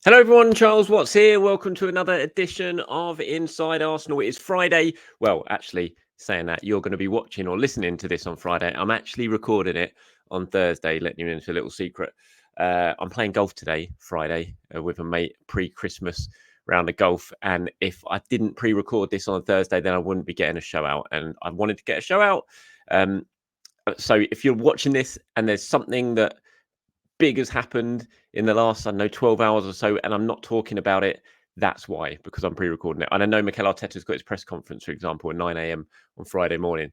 Hello, everyone. Charles Watts here. Welcome to another edition of Inside Arsenal. It is Friday. Well, actually, saying that, you're going to be watching or listening to this on Friday. I'm actually recording it on Thursday, letting you into a little secret. I'm playing golf today, Friday, with a mate pre-Christmas round of golf. And if I didn't pre-record this on Thursday, then I wouldn't be getting a show out. And I wanted to get a show out. Um, so if you're watching this and there's something that big has happened in the last, I don't know, 12 hours or so, and I'm not talking about it, that's why, because I'm pre-recording it. And I know Mikel Arteta's got his press conference, for example, at 9 a.m. on Friday morning,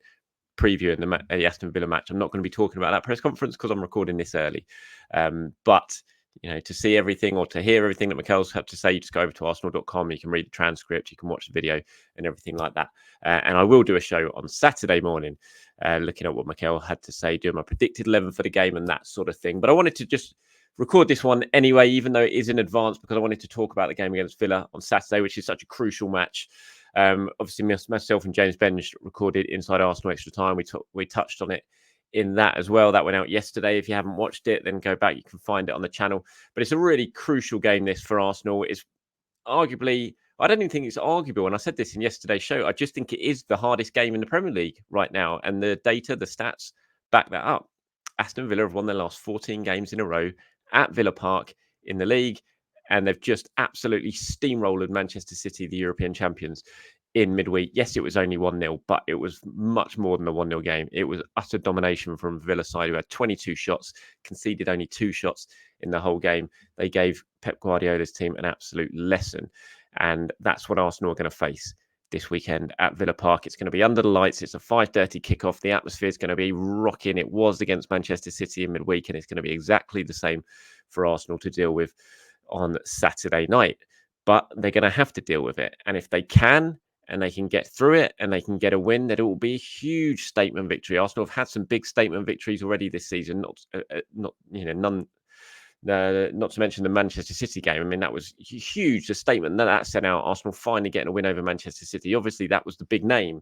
previewing the Aston Villa match. I'm not going to be talking about that press conference because I'm recording this early. But to see everything or to hear everything that Mikel's had to say, you just go over to arsenal.com. You can read the transcript, you can watch the video and everything like that. And I will do a show on Saturday morning, looking at what Mikel had to say, doing my predicted 11 for the game and that sort of thing. But I wanted to just record this one anyway, even though it is in advance, because I wanted to talk about the game against Villa on Saturday, which is such a crucial match. Obviously, myself and James Benge recorded Inside Arsenal Extra Time. We touched on it in that as well. That went out yesterday. If you haven't watched it, then go back. You can find it on the channel. But it's a really crucial game, this, for Arsenal. It's arguably, I don't even think it's arguable. And I said this in yesterday's show. I just think it is the hardest game in the Premier League right now. And the data, the stats back that up. Aston Villa have won their last 14 games in a row at Villa Park in the league. And they've just absolutely steamrolled Manchester City, the European champions, in midweek. Yes, it was only 1-0, but it was much more than a 1-0 game. It was utter domination from Villa side, who had 22 shots, conceded only 2 shots in the whole game. They gave Pep Guardiola's team an absolute lesson. And that's what Arsenal are going to face this weekend at Villa Park. It's going to be under the lights. It's a 5:30 kickoff. The atmosphere is going to be rocking. It was against Manchester City in midweek, and it's going to be exactly the same for Arsenal to deal with on Saturday night. But they're going to have to deal with it. And if they can, and they can get through it and they can get a win, that it will be a huge statement victory. Arsenal have had some big statement victories already this season, none. Not to mention the Manchester City game. I mean, that was huge. The statement that sent out, Arsenal finally getting a win over Manchester City. Obviously, that was the big name.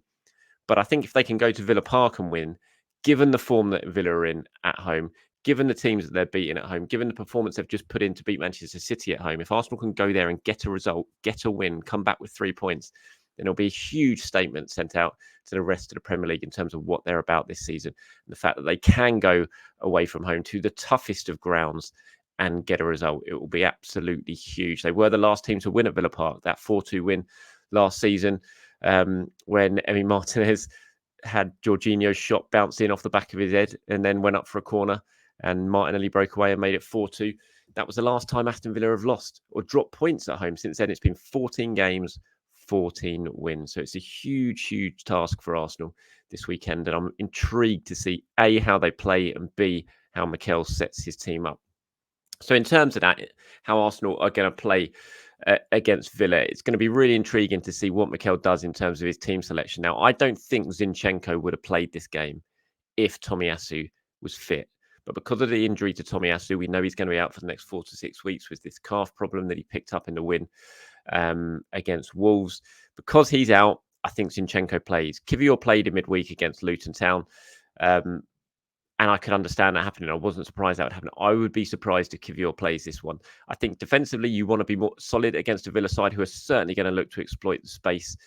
But I think if they can go to Villa Park and win, given the form that Villa are in at home, given the teams that they're beating at home, given the performance they've just put in to beat Manchester City at home, if Arsenal can go there and get a result, get a win, come back with 3 points, then it'll be a huge statement sent out to the rest of the Premier League in terms of what they're about this season. And the fact that they can go away from home to the toughest of grounds and get a result, it will be absolutely huge. They were the last team to win at Villa Park, that 4-2 win last season, when Emi Martinez had Jorginho's shot bounce in off the back of his head and then went up for a corner, and Martinelli broke away and made it 4-2. That was the last time Aston Villa have lost or dropped points at home. Since then, it's been 14 games, 14 wins. So it's a huge, huge task for Arsenal this weekend. And I'm intrigued to see A, how they play, and B, how Mikel sets his team up. So in terms of that, how Arsenal are going to play against Villa, it's going to be really intriguing to see what Mikel does in terms of his team selection. Now, I don't think Zinchenko would have played this game if Tomiyasu was fit. But because of the injury to Tomiyasu, we know he's going to be out for the next 4 to 6 weeks with this calf problem that he picked up in the win against Wolves. Because he's out, I think Zinchenko plays. Kivior played in midweek against Luton Town. And I could understand that happening. I wasn't surprised that would happen. I would be surprised if Kivior plays this one. I think defensively, you want to be more solid against a Villa side who are certainly going to look to exploit the space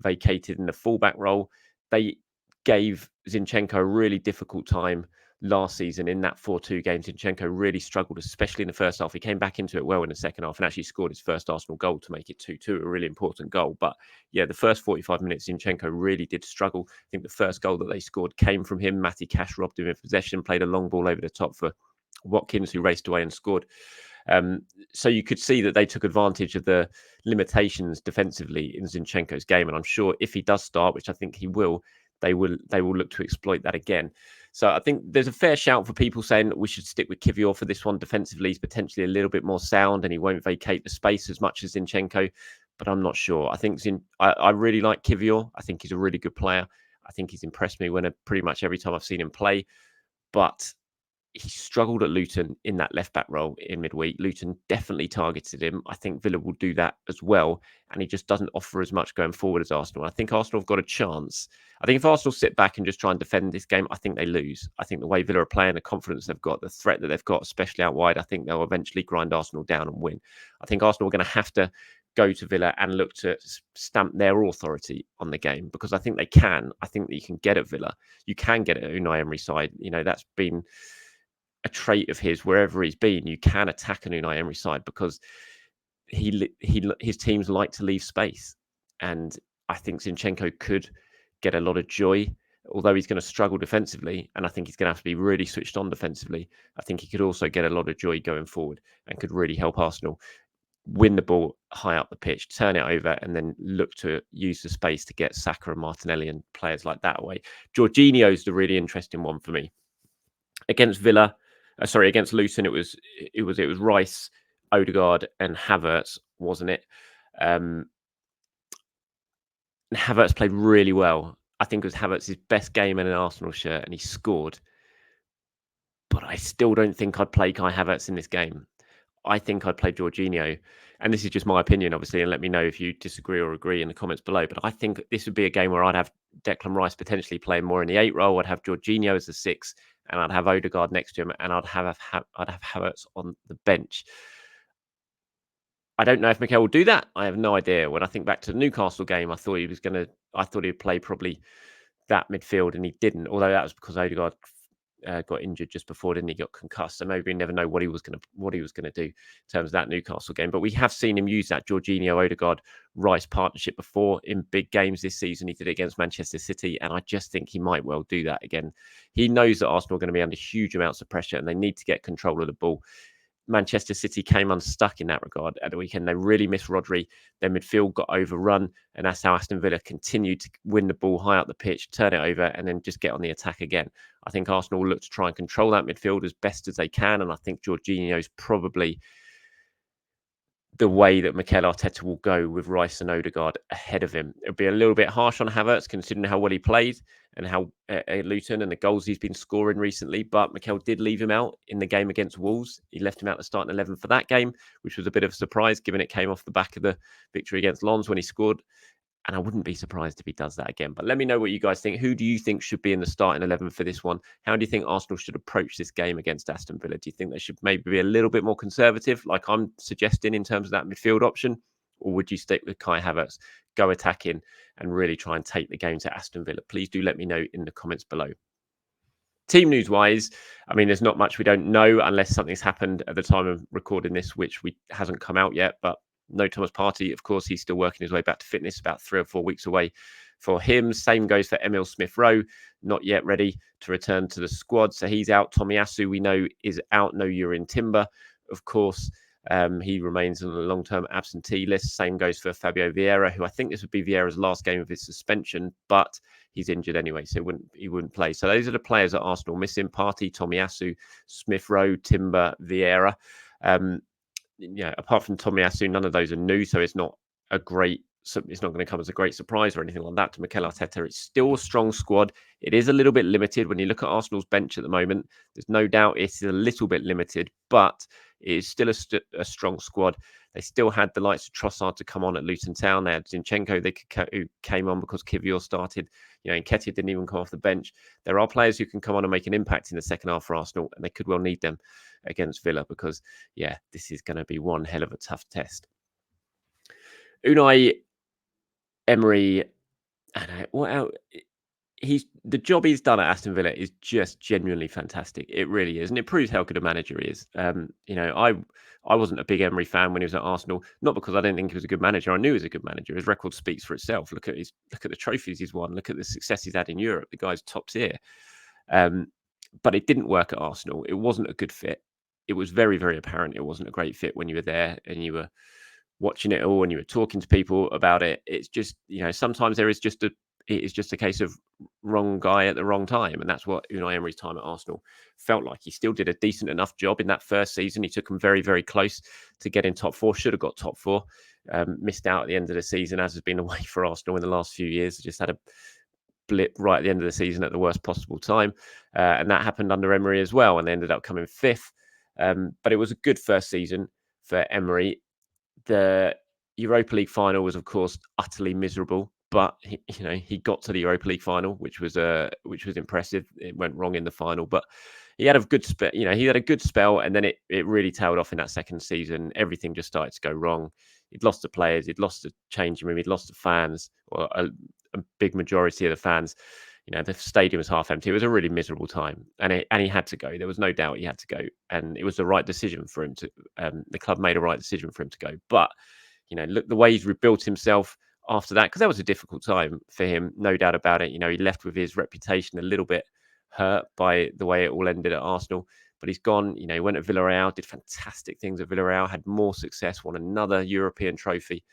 vacated in the fullback role. They gave Zinchenko a really difficult time last season in that 4-2 game. Zinchenko really struggled, especially in the first half. He came back into it well in the second half and actually scored his first Arsenal goal to make it 2-2, a really important goal. But yeah, the first 45 minutes, Zinchenko really did struggle. I think the first goal that they scored came from him. Matty Cash robbed him of possession, played a long ball over the top for Watkins, who raced away and scored. So you could see that they took advantage of the limitations defensively in Zinchenko's game. And I'm sure if he does start, which I think he will, they will look to exploit that again. So I think there's a fair shout for people saying that we should stick with Kivior for this one. Defensively, he's potentially a little bit more sound and he won't vacate the space as much as Zinchenko, but I'm not sure. I think I really like Kivior. I think he's a really good player. I think he's impressed me pretty much every time I've seen him play. But he struggled at Luton in that left back role in midweek. Luton definitely targeted him. I think Villa will do that as well. And he just doesn't offer as much going forward as Arsenal. I think Arsenal have got a chance. I think if Arsenal sit back and just try and defend this game, I think they lose. I think the way Villa are playing, the confidence they've got, the threat that they've got, especially out wide, I think they'll eventually grind Arsenal down and win. I think Arsenal are going to have to go to Villa and look to stamp their authority on the game, because I think they can. I think that you can get at Villa. You can get at Unai Emery side. That's been a trait of his wherever he's been. You can attack an Unai Emery side because his teams like to leave space, and I think Zinchenko could get a lot of joy, although he's going to struggle defensively, and I think he's going to have to be really switched on defensively. I think he could also get a lot of joy going forward and could really help Arsenal win the ball high up the pitch, turn it over, and then look to use the space to get Saka and Martinelli and players like that away. Jorginho is the really interesting one for me. Against against Luton, it was Rice, Odegaard, and Havertz, wasn't it? Havertz played really well. I think it was Havertz's best game in an Arsenal shirt, and he scored. But I still don't think I'd play Kai Havertz in this game. I think I'd play Jorginho. And this is just my opinion, obviously, and let me know if you disagree or agree in the comments below. But I think this would be a game where I'd have Declan Rice potentially playing more in the 8 role. I'd have Jorginho as the 6, and I'd have Odegaard next to him, and I'd have Havertz on the bench. I don't know if Mikel will do that. I have no idea. When I think back to the Newcastle game, I thought he'd play probably that midfield, and he didn't. Although that was because Odegaard got injured just before, didn't he? Got concussed, so maybe we never know what he was going to do in terms of that Newcastle game. But we have seen him use that Jorginho, Odegaard, Rice partnership before in big games this season. He did it against Manchester City, and I just think he might well do that again. He knows that Arsenal are going to be under huge amounts of pressure, and they need to get control of the ball. Manchester City came unstuck in that regard at the weekend. They really missed Rodri. Their midfield got overrun, and that's how Aston Villa continued to win the ball high up the pitch, turn it over, and then just get on the attack again. I think Arsenal will look to try and control that midfield as best as they can, and I think Jorginho is probably the way that Mikel Arteta will go, with Rice and Odegaard ahead of him. It'll be a little bit harsh on Havertz, considering how well he played and how Luton and the goals he's been scoring recently. But Mikel did leave him out in the game against Wolves. He left him out the starting 11 for that game, which was a bit of a surprise, given it came off the back of the victory against Lens when he scored. And I wouldn't be surprised if he does that again. But let me know what you guys think. Who do you think should be in the starting 11 for this one? How do you think Arsenal should approach this game against Aston Villa? Do you think they should maybe be a little bit more conservative, like I'm suggesting in terms of that midfield option? Or would you stick with Kai Havertz, go attacking, and really try and take the game to Aston Villa? Please do let me know in the comments below. Team news-wise, I mean, there's not much we don't know unless something's happened at the time of recording this, which hasn't come out yet. But no Thomas Partey, of course, he's still working his way back to fitness, about 3 or 4 weeks away for him. Same goes for Emil Smith-Rowe, not yet ready to return to the squad. So he's out. Tomiyasu, we know, is out. No Jurrien Timber, of course. He remains on a long-term absentee list. Same goes for Fabio Vieira, who I think this would be Vieira's last game of his suspension, but he's injured anyway, so he wouldn't play. So those are the players at Arsenal missing: Partey, Tomiyasu, Smith-Rowe, Timber, Vieira. Apart from Tomiyasu, none of those are new, so it's not going to come as a great surprise or anything like that to Mikel Arteta. It's still a strong squad. It is a little bit limited when you look at Arsenal's bench at the moment. There's no doubt it's a little bit limited, but it is still a strong squad. They still had the likes of Trossard to come on at Luton Town. They had Zinchenko who came on because Kivior started. Nketiah didn't even come off the bench. There are players who can come on and make an impact in the second half for Arsenal, and they could well need them against Villa because, this is going to be one hell of a tough test. Unai Emery, the job he's done at Aston Villa is just genuinely fantastic. It really is, and it proves how good a manager he is. I wasn't a big Emery fan when he was at Arsenal, not because I didn't think he was a good manager. I knew he was a good manager. His record speaks for itself. Look at the trophies he's won. Look at the success he's had in Europe. The guy's top tier. But it didn't work at Arsenal. It wasn't a good fit. It was very, very apparent it wasn't a great fit when you were there and you were watching it all and you were talking to people about it. It's just, sometimes it is just a case of wrong guy at the wrong time. And that's what Unai Emery's time at Arsenal felt like. He still did a decent enough job in that first season. He took them very, very close to getting top 4, should have got top 4. Missed out at the end of the season, as has been the way for Arsenal in the last few years. Just had blip right at the end of the season at the worst possible time. And that happened under Emery as well, and they ended up coming fifth. But it was a good first season for Emery. The Europa League final was, of course, utterly miserable, but he got to the Europa League final, which was impressive. It went wrong in the final, but he had a good spell. He had a good spell, and then it really tailed off in that second season. Everything just started to go wrong. He'd lost the players, he'd lost the changing room, he'd lost the fans, or a big majority of the fans. The stadium was half empty. It was a really miserable time, and he had to go. There was no doubt he had to go, and it was the right decision for him to. The club made a right decision for him to go. But look, the way he's rebuilt himself after that, because that was a difficult time for him, no doubt about it. He left with his reputation a little bit hurt by the way it all ended at Arsenal. But he's gone. He went to Villarreal, did fantastic things at Villarreal, had more success, won another European trophy.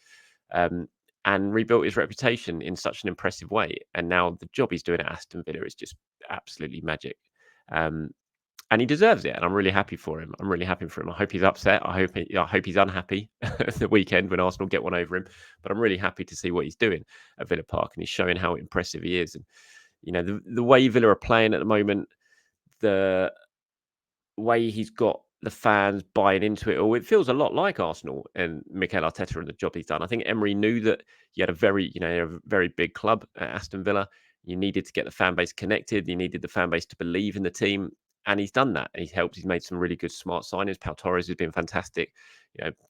And rebuilt his reputation in such an impressive way. And now the job he's doing at Aston Villa is just absolutely magic. And he deserves it. And I'm really happy for him. I hope he's upset. I hope he's unhappy the weekend when Arsenal get one over him. But I'm really happy to see what he's doing at Villa Park. And he's showing how impressive he is. And, the way Villa are playing at the moment, the way he's got the fans buying into it all, it feels a lot like Arsenal and Mikel Arteta and the job he's done. I think Emery knew that you had a very big club at Aston Villa. You needed to get the fan base connected. You needed the fan base to believe in the team. And he's done that. He's helped. He's made some really good, smart signings. Pau Torres has been fantastic.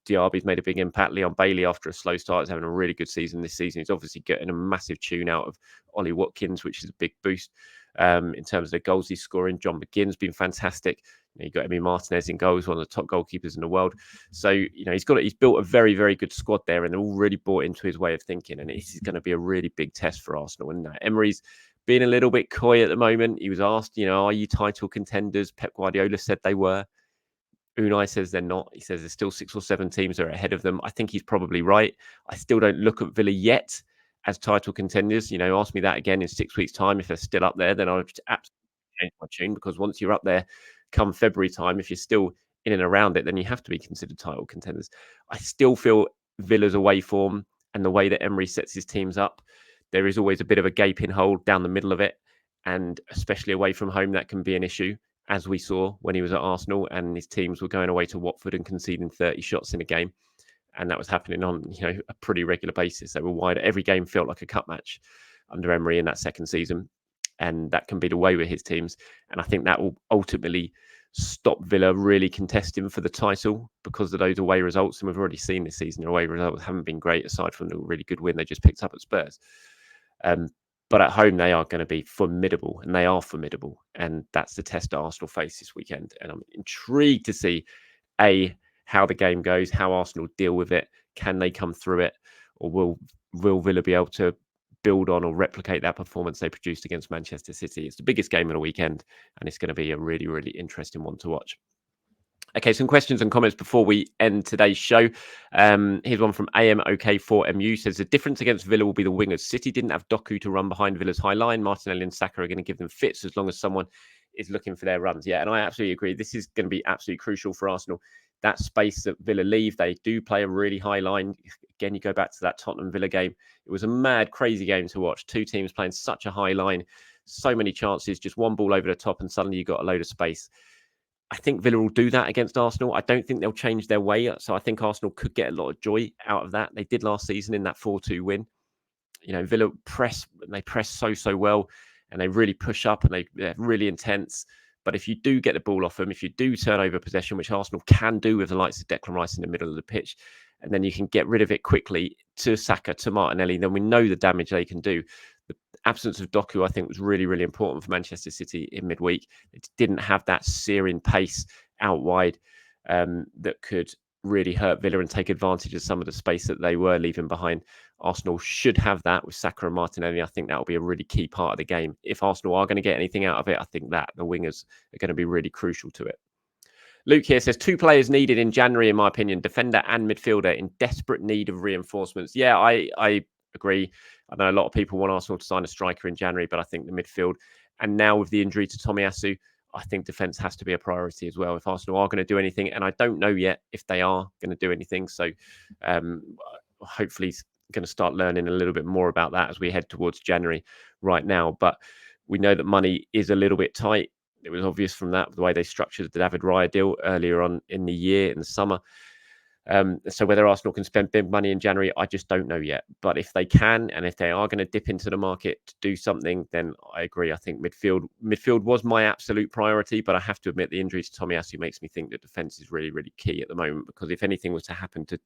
Diaby's made a big impact. Leon Bailey, after a slow start, is having a really good season this season. He's obviously getting a massive tune out of Ollie Watkins, which is a big boost in terms of the goals he's scoring. John McGinn's been fantastic. You've got Emi Martinez in goals, one of the top goalkeepers in the world. So, he's built a very, very good squad there, and they're all really bought into his way of thinking. And this is going to be a really big test for Arsenal. And Emery's being a little bit coy at the moment. He was asked, are you title contenders? Pep Guardiola said they were. Unai says they're not. He says there's still 6 or 7 teams that are ahead of them. I think he's probably right. I still don't look at Villa yet as title contenders. Ask me that again in 6 weeks' time. If they're still up there, then I'll absolutely change my tune, because once you're up there come February time, if you're still in and around it, then you have to be considered title contenders. I still feel Villa's away form and the way that Emery sets his teams up, there is always a bit of a gaping hole down the middle of it. And especially away from home, that can be an issue, as we saw when he was at Arsenal and his teams were going away to Watford and conceding 30 shots in a game. And that was happening on a pretty regular basis. They were wide. Every game felt like a cup match under Emery in that second season. And that can be the way with his teams. And I think that will ultimately stop Villa really contesting for the title because of those away results. And we've already seen this season, the away results haven't been great, aside from the really good win they just picked up at Spurs. But at home, they are going to be formidable, and they are formidable. And that's the test that Arsenal face this weekend. And I'm intrigued to see, how the game goes, how Arsenal deal with it. Can they come through it? Or will Villa be able to build on or replicate that performance they produced against Manchester City? It's the biggest game of the weekend, and it's going to be a really, really interesting one to watch. Okay, some questions and comments before we end today's show. Here's one from AMOK4MU. Says the difference against Villa will be the wingers. City didn't have Doku to run behind Villa's high line. Martinelli and Saka are going to give them fits as long as someone is looking for their runs. Yeah, and I absolutely agree. This is going to be absolutely crucial for Arsenal. That space that Villa leave, they do play a really high line. Again, you go back to that Tottenham Villa game. It was a mad, crazy game to watch. Two teams playing such a high line, so many chances, just one ball over the top, and suddenly you got a load of space. I think Villa will do that against Arsenal. I don't think they'll change their way. So I think Arsenal could get a lot of joy out of that. They did last season in that 4-2 win. Villa press so well, and they really push up, and they're really intense. But if you do get the ball off them, if you do turn over possession, which Arsenal can do with the likes of Declan Rice in the middle of the pitch, and then you can get rid of it quickly to Saka, to Martinelli, then we know the damage they can do. The absence of Doku, I think, was really, really important for Manchester City in midweek. It didn't have that searing pace out wide that could really hurt Villa and take advantage of some of the space that they were leaving behind. Arsenal should have that with Saka and Martinelli. I think that will be a really key part of the game. If Arsenal are going to get anything out of it, I think that the wingers are going to be really crucial to it. Luke here says 2 players needed in January, in my opinion, defender and midfielder, in desperate need of reinforcements. Yeah, I agree. I know a lot of people want Arsenal to sign a striker in January, but I think the midfield, and now with the injury to Tomiyasu, I think defence has to be a priority as well if Arsenal are going to do anything. And I don't know yet if they are going to do anything. So hopefully going to start learning a little bit more about that as we head towards January right now. But we know that money is a little bit tight. It was obvious from that, the way they structured the David Raya deal earlier on in the year, in the summer. So whether Arsenal can spend big money in January, I just don't know yet. But if they can, and if they are going to dip into the market to do something, then I agree. I think midfield was my absolute priority, but I have to admit the injury to Tomiyasu makes me think that defence is really, really key at the moment, because if anything was to happen to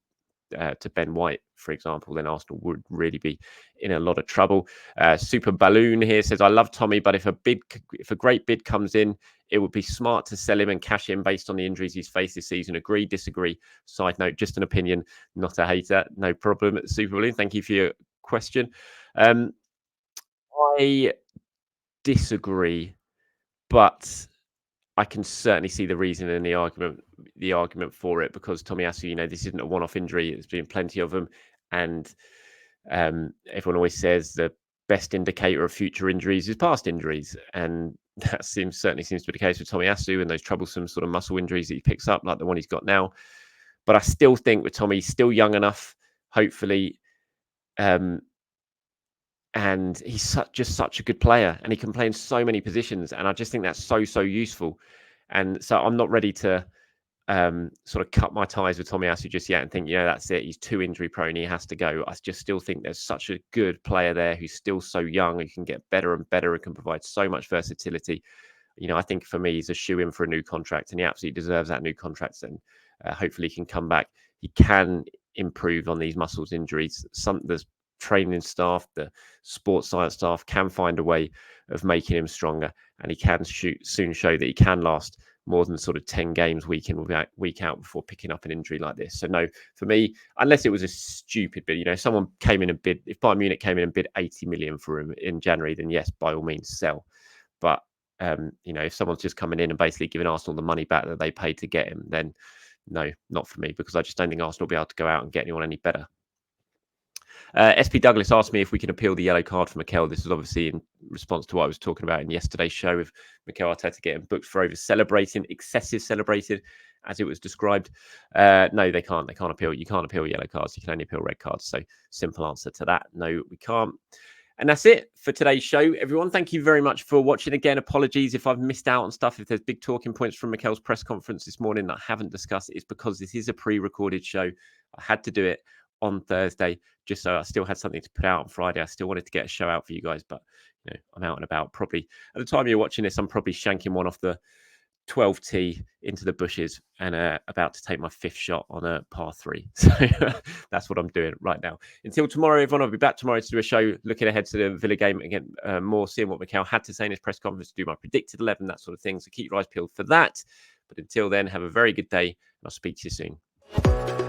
Ben White, for example, then Arsenal would really be in a lot of trouble. Super Balloon here says, I love Tommy, but if a great bid comes in, it would be smart to sell him and cash in based on the injuries he's faced this season. Agree, disagree? Side note, just an opinion, not a hater. No problem, Super Balloon. Thank you for your question. I disagree, but I can certainly see the reason and the argument for it, because Tomiyasu, this isn't a one-off injury. There's been plenty of them, and everyone always says the best indicator of future injuries is past injuries, and that certainly seems to be the case with Tomiyasu and those troublesome sort of muscle injuries that he picks up, like the one he's got now. But I still think with Tommy, he's still young enough, hopefully, and he's just such a good player, and he can play in so many positions, and I just think that's so useful. And so I'm not ready to sort of cut my ties with Tomiyasu just yet and think, that's it. He's too injury prone. He has to go. I just still think there's such a good player there who's still so young, who can get better and better and can provide so much versatility. I think for me, he's a shoe-in for a new contract, and he absolutely deserves that new contract. And hopefully he can come back. He can improve on these muscles injuries. The training staff, the sports science staff can find a way of making him stronger, and he can soon show that he can last more than sort of 10 games week in, week out before picking up an injury like this. So no, for me, unless it was a stupid bid, if someone came in and bid, if Bayern Munich came in and bid 80 million for him in January, then yes, by all means sell. But, if someone's just coming in and basically giving Arsenal the money back that they paid to get him, then no, not for me, because I just don't think Arsenal will be able to go out and get anyone any better. SP Douglas asked me if we can appeal the yellow card for Mikel. This is obviously in response to what I was talking about in yesterday's show, with Mikel Arteta getting booked for excessive celebrating, as it was described. No, they can't. They can't appeal. You can't appeal yellow cards. You can only appeal red cards. So simple answer to that. No, we can't. And that's it for today's show, everyone. Thank you very much for watching. Again, apologies if I've missed out on stuff. If there's big talking points from Mikel's press conference this morning that I haven't discussed, it's because this is a pre-recorded show. I had to do it on Thursday, just so I still had something to put out on Friday. I still wanted to get a show out for you guys, but I'm out and about. Probably at the time you're watching this, I'm probably shanking one off the 12T into the bushes and about to take my fifth shot on a par 3. So that's what I'm doing right now. Until tomorrow, everyone, I'll be back tomorrow to do a show looking ahead to the Villa game again, more seeing what Mikel had to say in his press conference, to do my predicted 11, that sort of thing. So keep your eyes peeled for that. But until then, have a very good day, and I'll speak to you soon.